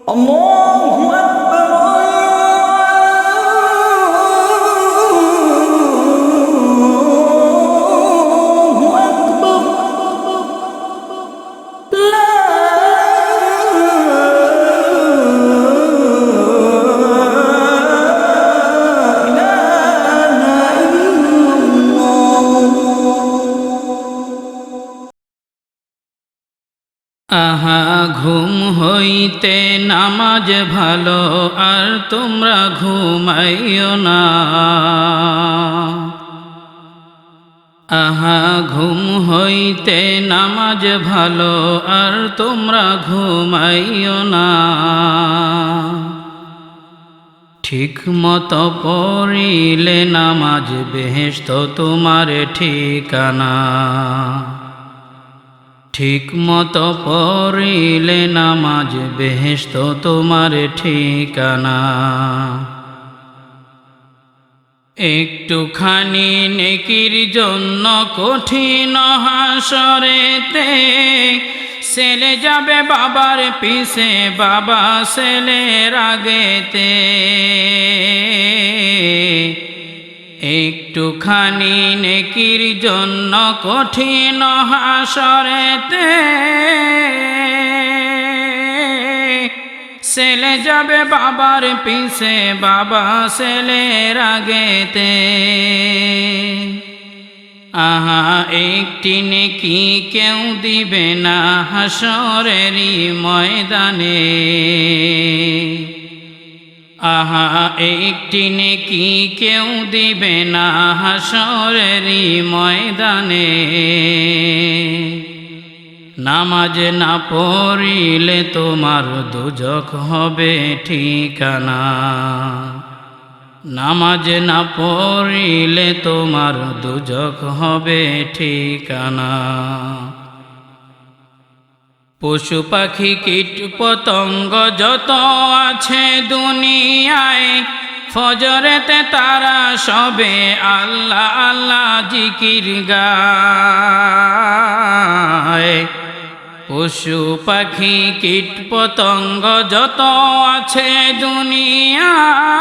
الله أكبر الله أكبر لا إله إلا الله আহা ঘুম হইতে নামাজ ভালো আর তোমরা ঘুমাইও না। আহা ঘুম হইতে নামাজ ভালো আর তোমরা ঘুমাইও না। ঠিক মতো পড়িলে নামাজ বেহেশত তোমার ঠিকানা। ঠিক মতো পড়িলে নামাজ বেহেশত তোমার ঠিকানা। একটুখানি নেকির জন্য কঠিন হাসরেতে ছেলে যাবে বাবার পিছে, বাবা ছেলের আগেতে। একটুখানি নেকির জন্য কঠিন হাসরেতে ছেলে যাবে বাবার পিছে, বাবা ছেলের আগেতে। আহা একটি নেকি কেউ দিবে না হাসরেরই ময়দানে। আহা একটি নেকি কেউ দিবে না হাসরেরই ময়দানে। নামাজ না পড়িলে তোমার দোজখ হবে ঠিকানা। নামাজ না পড়িলে তোমার দোজখ হবে ঠিকানা। পশু পাখি কীট পতঙ্গ যত আছে দুনিয়ায়, ফজরেতে তারা সবে আল্লাহ আল্লাহ জিকির গায়। পশু পাখি কীট পতঙ্গ যত আছে দুনিয়ায়,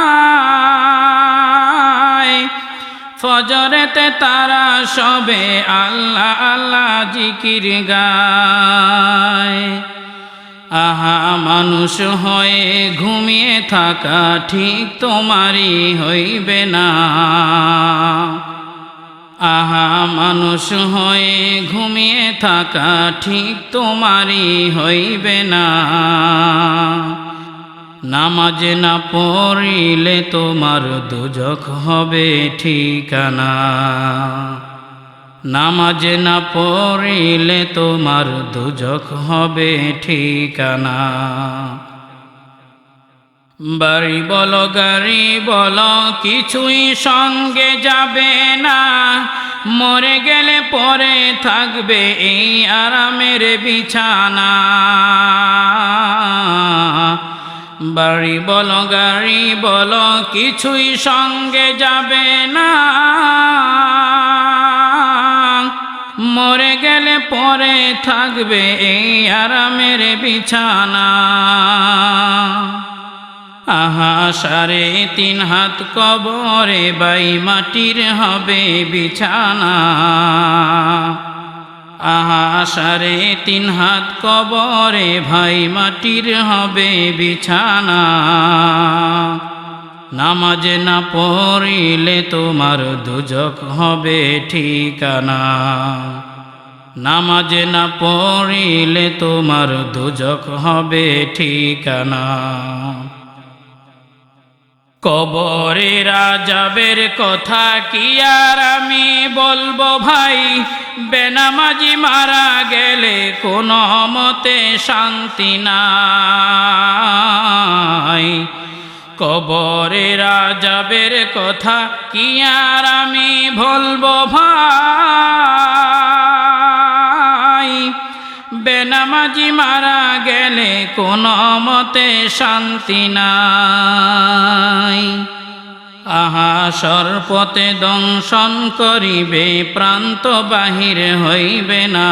ফজরেতে তারা সবে আল্লাহ আল্লাহ জিকির গায়। আহা মানুষ হয়ে ঘুমিয়ে থাকা ঠিক তোমারই হইবে না। আহা মানুষ হয়ে ঘুমিয়ে থাকা ঠিক তোমারই হইবে না। নামাজ না পড়িলে তোমার দোজখ হবে ঠিকানা। নামাজ না পড়িলে তোমার দোজখ হবে ঠিকানা। বাড়ি বলো গাড়ি বলো কিছুই সঙ্গে যাবে না। মরে গেলে পরে থাকবে এই আরামের বিছানা। বাড়ি বলো গাড়ি বলো কিছুই সঙ্গে যাবে না। মরে গেলে পরে থাকবে এই আরামের বিছানা। আহা 3.5 হাত কবরে বাই মাটির হবে বিছানা। আহা 3.5 হাত কবরে ভাই মাটির হবে বিছানা। নামাজ না পড়িলে তোমার দোজখ হবে ঠিকানা। নামাজ না পড়িলে তোমার দোজখ হবে ঠিকানা। কবরের আযাবের কথা কি আর আমি বলবো ভাই, বেনামাজি মারা গেলে কোনো মতে শান্তি নাই। কবরের আযাবের কথা কি আর আমি বলবো ভাই, বেনামাজি মারা গেলে কোনো মতে শান্তি নাই। আহা সর্পতে দংশন করিবে প্রান্ত বাহির হইবে না।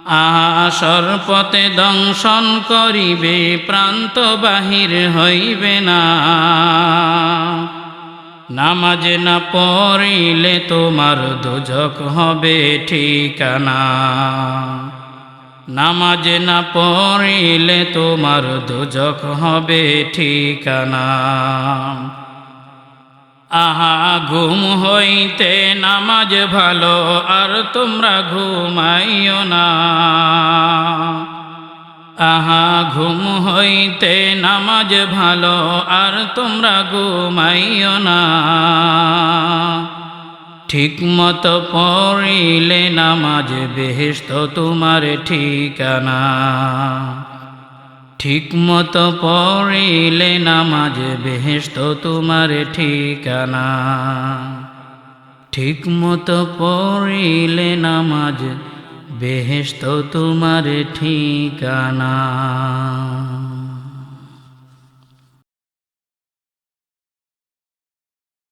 আসর পথে দংশন করিবে প্রান্ত বাহির হইবে না নামাজ না পড়িলে তোমার দোজখ হবে ঠিকানা নামাজ না পড়িলে তোমার দোজখ হবে ঠিকানা আহা ঘুম হইতে নামাজ ভালো আর তোমরা ঘুমাইও না আহা ঘুম হইতে নামাজ ভালো আর তোমরা ঘুমাইও না ঠিক মতো পড়িলে নামাজ বেহেশত তোমার ঠিকানা ঠিক মতো পড়িলে নামাজ বেহেশত তোমার ঠিকানা ঠিক মতো পড়িলে নামাজ বেহেশত তোমার ঠিকানা